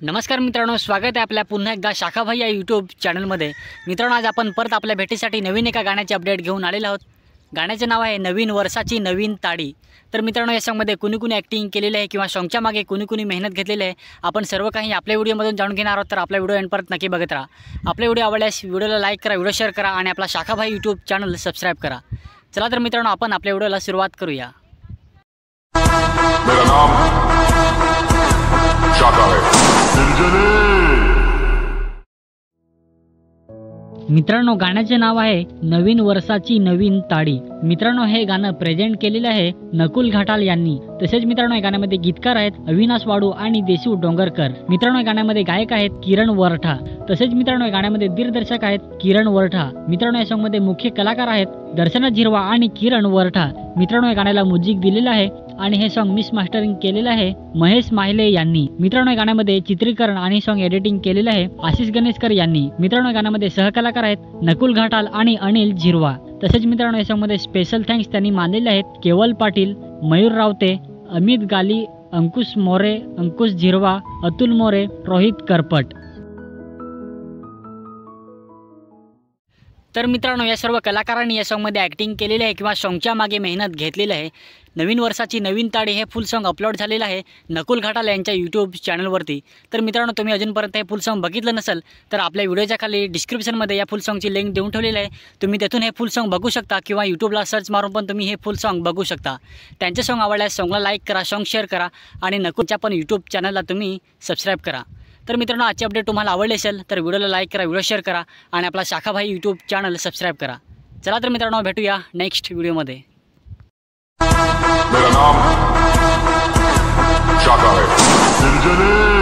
नमस्कार मित्रांनो, स्वागत आहे आपल्या पुन्हा एकदा शाखाभाई या यूट्यूब चॅनलमध्ये। मित्रांनो, आज आपण परत आपल्या भेटीसाठी नवीन एका गाण्याचे अपडेट घेऊन आलेलो आहोत। गाण्याचे नाव आहे नवीन वर्षाची नवीन ताडी। तर मित्रांनो, या सॉन्गमध्ये कुणी ॲक्टिंग केलेले आहे किंवा सॉन्गच्या मागे कुणी मेहनत घेतलेली आहे, आपण सर्व काही आपल्या व्हिडिओमधून जाणून घेणार आहोत। तर आपला व्हिडिओ एंड परत नक्की बघत राहा। आपला व्हिडिओ आवडल्यास व्हिडिओला लाईक करा, व्हिडिओ शेअर करा आणि आपला शाखाभाई यूट्यूब चॅनल सबस्क्राइब करा। चला तर मित्रांनो, आपण आपल्या व्हिडिओला सुरुवात करूया। मेरा नाम शाखा है। मित्रांनो, गाण्याचे नाव आहे नवीन वर्षाची नवीन ताडी। मित्रांनो, हे गाणं प्रेझेंट केलेलं आहे नकुल घाटाल यांनी। तसेच मित्रांनो, या गाण्यामध्ये गीतकार आहेत अविनाश वाडू आणि देशू डोंगरकर। मित्रांनो, या गाण्यामध्ये गायक आहेत किरण वरठा। तसेच मित्रांनो, या गाण्यामध्ये दिग्दर्शक आहेत किरण वरठा। मित्रांनो, या सॉन्गमध्ये मुख्य कलाकार आहेत दर्शना झिरवा आणि किरण वरठा। मित्रांनो, या गाण्याला म्युझिक दिलेलं आहे आणि हे सॉन्ग मिक्स मास्टरिंग केलेलं आहे महेश माहिले यांनी। मित्रांनो, या गाण्यामध्ये चित्रीकरण आणि सॉन्ग एडिटिंग केलेलं आहे आशिष गणेशकर यांनी। मित्रांनो, या गाण्यामध्ये सहकलाकार आहेत नकुल घाटाल आणि अनिल झिरवा। तसेच मित्रांनो, या सॉन्गमध्ये स्पेशल थँक्स त्यांनी मानलेले आहेत केवल पाटील, मयूर रावते, अमित गाली, अंकुश मोरे, अंकुश झिरवा, अतुल मोरे, रोहित करपट। तर मित्रांनो, या सर्व कलाकारांनी या सॉन्गमध्ये ॲक्टिंग केलेली आहे किंवा सॉन्गच्या मागे मेहनत घेतलेली आहे। नवीन वर्षाची नवीन ताडी हे फुल सॉन्ग अपलोड झालेलं आहे नकुल घाटाल यांच्या यूट्यूब चॅनलवरती। तर मित्रांनो, तुम्ही अजूनपर्यंत हे फुल सॉन्ग बघितलं नसेल तर आपल्या व्हिडिओच्या खाली डिस्क्रिप्शनमध्ये या फुल सॉन्गची लिंक देऊन ठेवलेली आहे। तुम्ही तेथून हे फुल सॉन्ग बघू शकता किंवा यूट्यूबला सर्च मारून पण तुम्ही हे फुल सॉन्ग बघू शकता। त्यांचे सॉन्ग आवडल्यास सॉन्गला लाईक करा, सॉन्ग शेअर करा आणि नकुलच्या पण यूट्यूब चॅनलला तुम्ही सबस्क्राईब करा। तर मित्रांनो, आजची अपडेट तुम्हाला आवडली असेल तर व्हिडिओला लाईक करा, व्हिडिओ शेअर करा आणि आपला शाखाभाई यूट्यूब चॅनल सबस्क्राईब करा। चला तर मित्रांनो, भेटूया नेक्स्ट व्हिडिओमध्ये। मेरा नाम शाखा है।